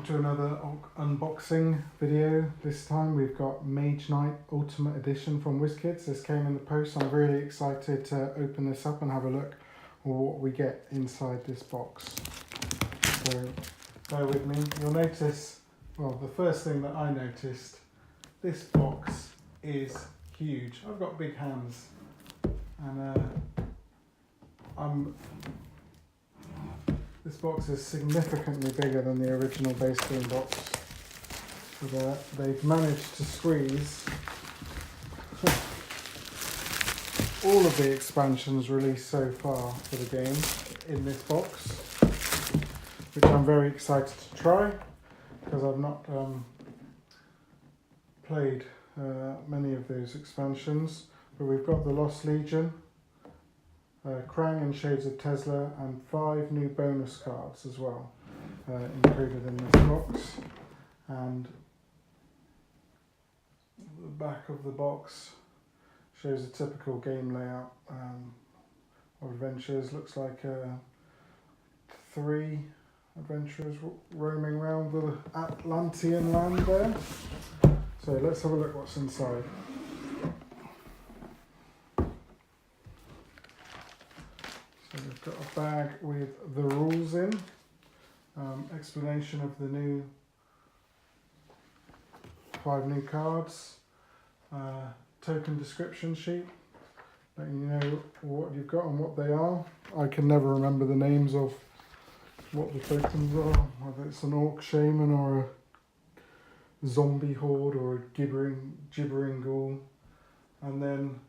welcome to another unboxing video. This time we've got Mage Knight Ultimate Edition from Wizkids. This came in the post. I'm really excited to open this up and have a look at what we get inside this box. So bear with me. You'll notice, well, the first thing that I noticed, this box is huge. I've got big hands and this box is significantly bigger than the original base game box. So they've managed to squeeze all of the expansions released so far for the game in this box, which I'm very excited to try because I've not played many of those expansions. But we've got the Lost Legion, Krang and Shades of Tesla, and 5 new bonus cards as well included in this box. And the back of the box shows a typical game layout of adventurers. Looks like 3 adventurers roaming around the Atlantean land there. So let's have a look what's inside. So we've got a bag with the rules in, explanation of the new 5 new cards, token description sheet, letting you know what you've got and what they are. I can never remember the names of what the tokens are, whether it's an orc shaman or a zombie horde or a gibbering ghoul. And then,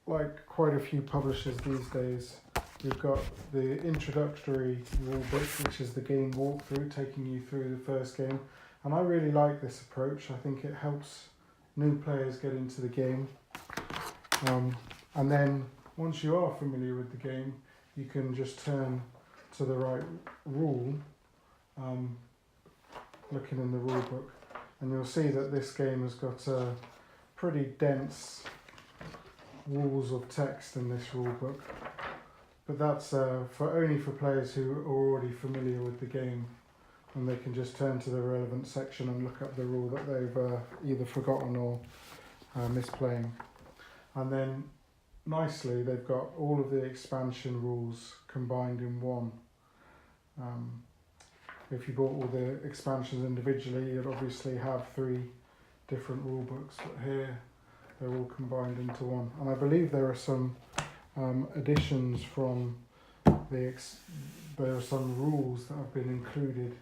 like quite a few publishers these days, we've got the introductory rulebook, which is the game walkthrough, taking you through the first game. And I really like this approach. I think it helps new players get into the game. And then once you are familiar with the game, you can just turn to the right rule, looking in the rulebook, and you'll see that this game has got pretty dense walls of text in this rulebook. But that's only for players who are already familiar with the game, and they can just turn to the relevant section and look up the rule that they've either forgotten or misplaying. And then nicely they've got all of the expansion rules combined in one. If you bought all the expansions individually, you'd obviously have 3 different rule books, but here they're all combined into one. And I believe there are some additions from there are some rules that have been included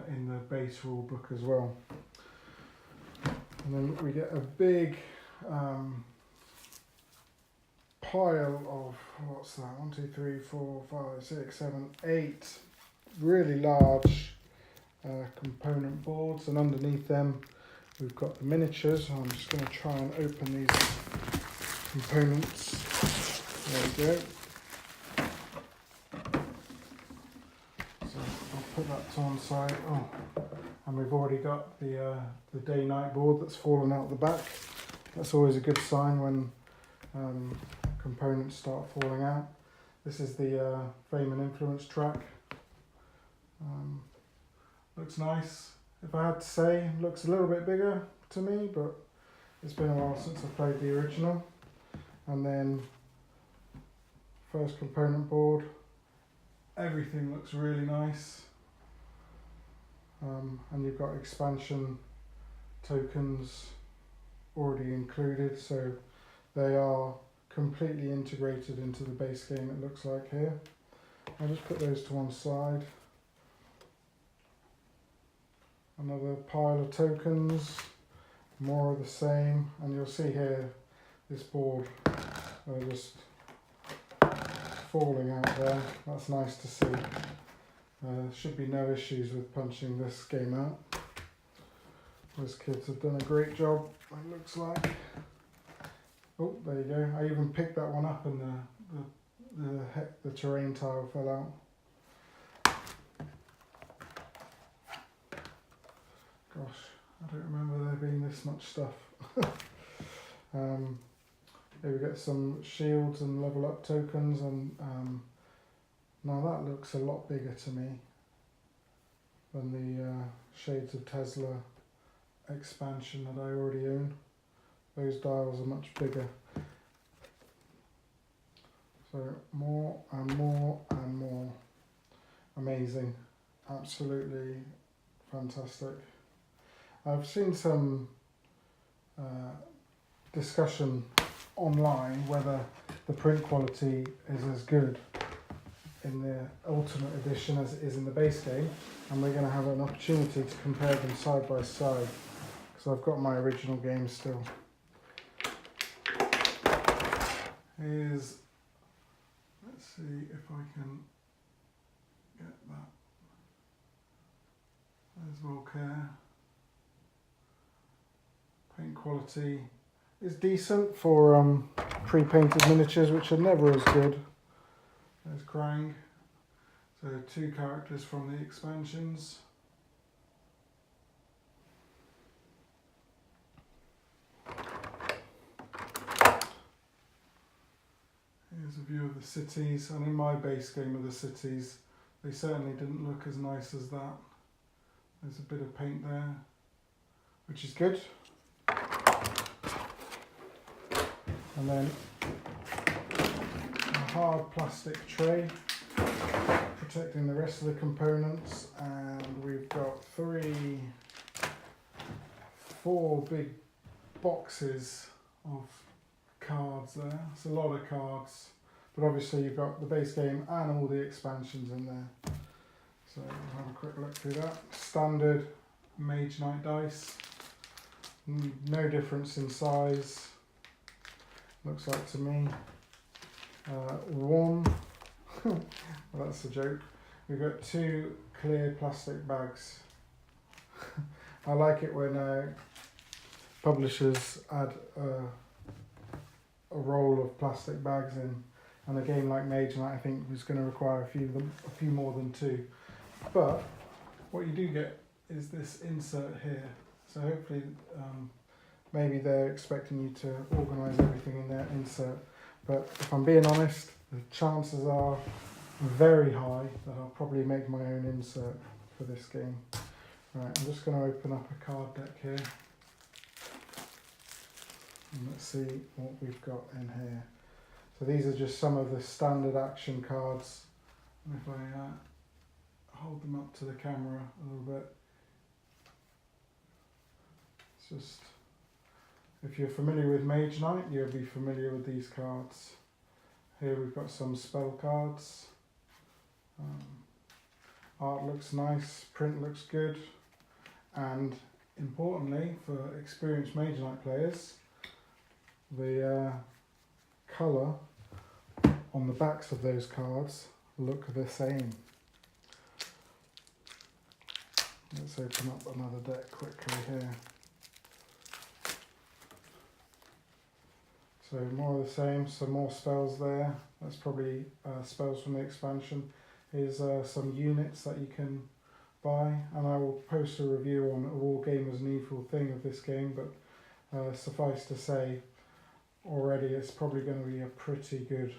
in the base rule book as well. And then we get a big pile of, what's that, 1, 2, 3, 4, 5, 6, 7, 8 really large component boards, and underneath them we've got the miniatures. I'm just going to try and open these components. There we go. So I'll put that to one side. Oh, and we've already got the day-night board that's fallen out the back. That's always a good sign when components start falling out. This is the Fame and Influence track. Looks nice. If I had to say, looks a little bit bigger to me, but it's been a while since I played the original. And then first component board, everything looks really nice. And you've got expansion tokens already included, so they are completely integrated into the base game, it looks like here. I'll just put those to one side. Another pile of tokens, more of the same, and you'll see here this board just falling out there. That's nice to see. Should be no issues with punching this game out. Wizkids have done a great job, it looks like. Oh, there you go. I even picked that one up and the terrain tile fell out. Gosh, I don't remember there being this much stuff. Here we get some shields and level up tokens, and now that looks a lot bigger to me than the Shades of Tesla expansion that I already own. Those dials are much bigger. So more and more and more. Amazing. Absolutely fantastic. I've seen some discussion online whether the print quality is as good in the Ultimate Edition as it is in the base game, and we're going to have an opportunity to compare them side by side because I've got my original game still. Here's, let's see if I can get that. There's Volcare. Paint quality is decent for pre-painted miniatures, which are never as good. There's Krang. So 2 characters from the expansions. Here's a view of the cities, and in my base game of the cities, they certainly didn't look as nice as that. There's a bit of paint there, which is good. And then a hard plastic tray protecting the rest of the components, and we've got 4 big boxes of cards there. It's a lot of cards, but obviously you've got the base game and all the expansions in there. So we'll have a quick look through that. Standard Mage Knight dice, no difference in size, looks like to me. One, well, that's a joke. We've got 2 clear plastic bags. I like it when publishers add a roll of plastic bags in, and a game like Mage Knight I think is going to require a few more than 2. But what you do get is this insert here. So hopefully, maybe they're expecting you to organise everything in their insert. But if I'm being honest, the chances are very high that I'll probably make my own insert for this game. Right, I'm just going to open up a card deck here. And let's see what we've got in here. So these are just some of the standard action cards. And if I hold them up to the camera a little bit, it's just, if you're familiar with Mage Knight, you'll be familiar with these cards. Here we've got some spell cards. Art looks nice, print looks good, and importantly for experienced Mage Knight players, the colour on the backs of those cards look the same. Let's open up another deck quickly here. So more of the same, some more spells there. That's probably spells from the expansion. Here's some units that you can buy, and I will post a review on a Wargamers Needful thing of this game, but suffice to say, already it's probably going to be a pretty good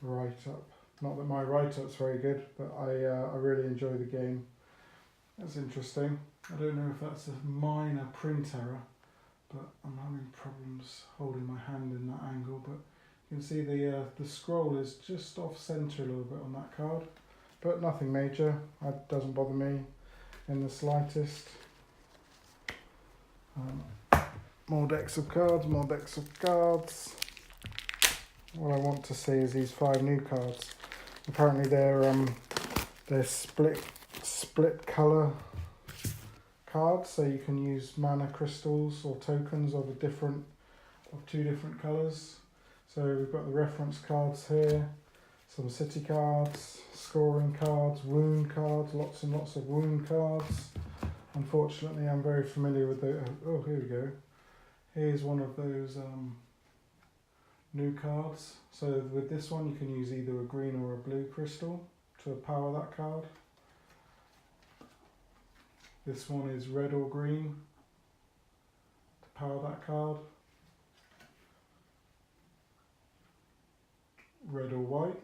write-up. Not that my write-up's very good, but I really enjoy the game. That's interesting. I don't know if that's a minor print error, but I'm having problems holding my hand in that angle. But you can see the scroll is just off centre a little bit on that card, but nothing major. That doesn't bother me in the slightest. More decks of cards, more decks of cards. What I want to see is these 5 new cards. Apparently they're split colour cards, so you can use mana crystals or tokens of 2 different colours. So we've got the reference cards here, some city cards, scoring cards, wound cards, lots and lots of wound cards. Unfortunately, I'm very familiar with the. Oh, here we go. Here's one of those new cards. So with this one, you can use either a green or a blue crystal to power that card. This one is red or green to power that card. Red or white.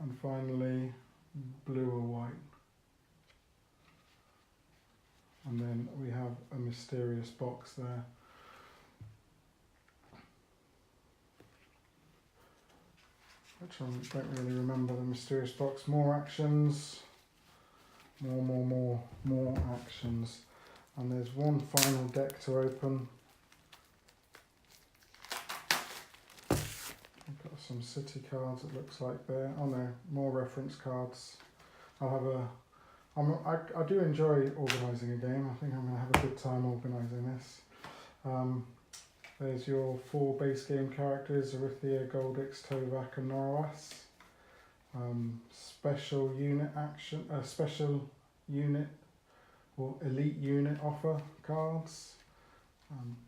And finally, blue or white. And then we have a mysterious box there. Which I don't really remember the mysterious box. More actions. More actions. And there's one final deck to open. I've got some city cards, it looks like there. Oh no, more reference cards. I'll have I do enjoy organising a game. I think I'm going to have a good time organising this. There's your 4 base game characters, Arithia, Goldix, Tovak and Norowas. Special unit action, special unit or elite unit offer cards.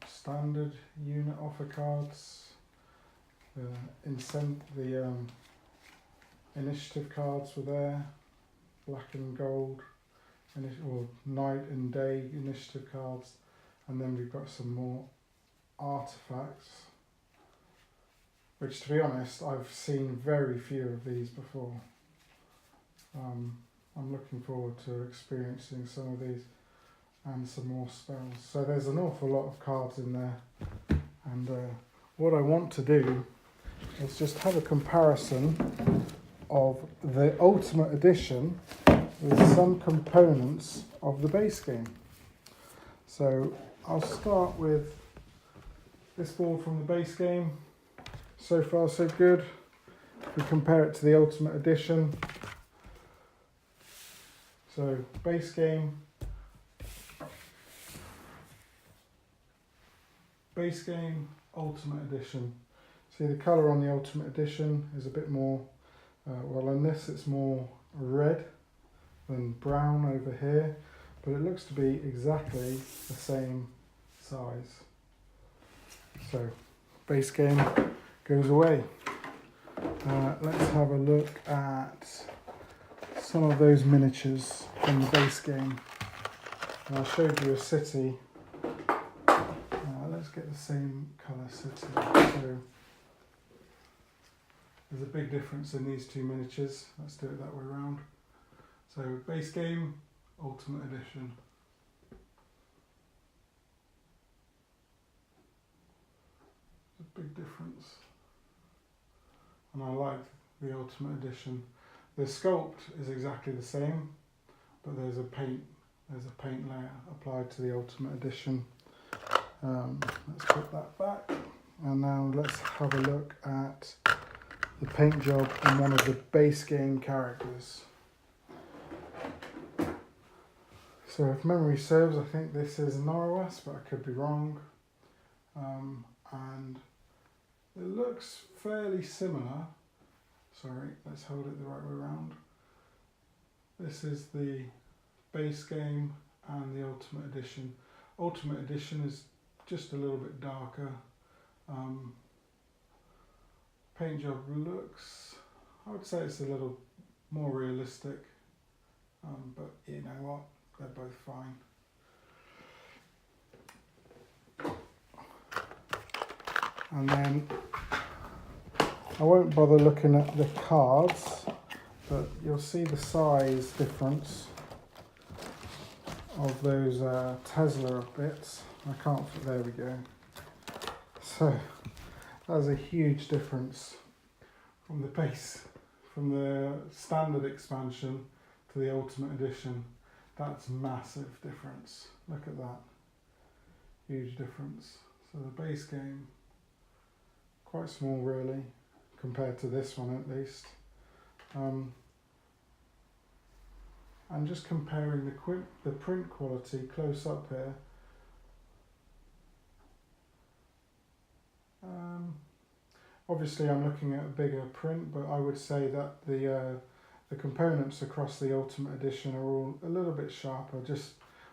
Standard unit offer cards. The initiative cards were there. Black and gold, or night and day initiative cards, and then we've got some more artifacts, which to be honest I've seen very few of these before. I'm looking forward to experiencing some of these and some more spells. So there's an awful lot of cards in there, and what I want to do is just have a comparison of the Ultimate Edition with some components of the base game. So I'll start with this board from the base game. So far so good. If we compare it to the Ultimate Edition. So base game, Ultimate Edition. See the colour on the Ultimate Edition is a bit more, well on this it's more red than brown over here, but it looks to be exactly the same size. So base game goes away. Let's have a look at some of those miniatures from the base game. And I showed you a city. Let's get the same colour city. So there's a big difference in these two miniatures. Let's do it that way around. So base game, Ultimate Edition. There's a big difference. And I like the Ultimate Edition. The sculpt is exactly the same, but there's a paint layer applied to the Ultimate Edition. Let's put that back. And now let's have a look at the paint job on one of the base game characters. So if memory serves, I think this is Norowas, but I could be wrong. And it looks fairly similar. Sorry, let's hold it the right way around. This is the base game and the Ultimate Edition. Ultimate Edition is just a little bit darker. Paint job looks, I would say it's a little more realistic, but you know what, they're both fine. And then I won't bother looking at the cards, but you'll see the size difference of those Tesla bits. I can't, there we go. So that's a huge difference from the base, from the standard expansion to the Ultimate Edition. That's massive difference. Look at that. Huge difference. So the base game, quite small really, compared to this one at least. I'm just comparing the print quality close up here. Obviously I'm looking at a bigger print, but I would say that the components across the Ultimate Edition are all a little bit sharper,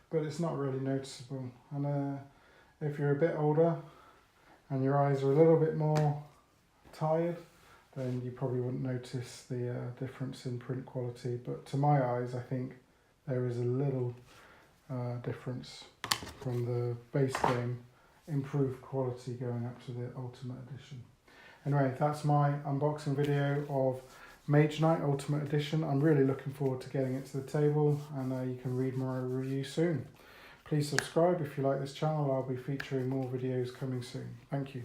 but it's not really noticeable. And if you're a bit older and your eyes are a little bit more tired, then you probably wouldn't notice the difference in print quality. But to my eyes, I think there is a little difference from the base game, improved quality going up to the Ultimate Edition. Anyway, that's my unboxing video of Mage Knight Ultimate Edition. I'm really looking forward to getting it to the table, and you can read my review soon. Please subscribe if you like this channel. I'll be featuring more videos coming soon. Thank you.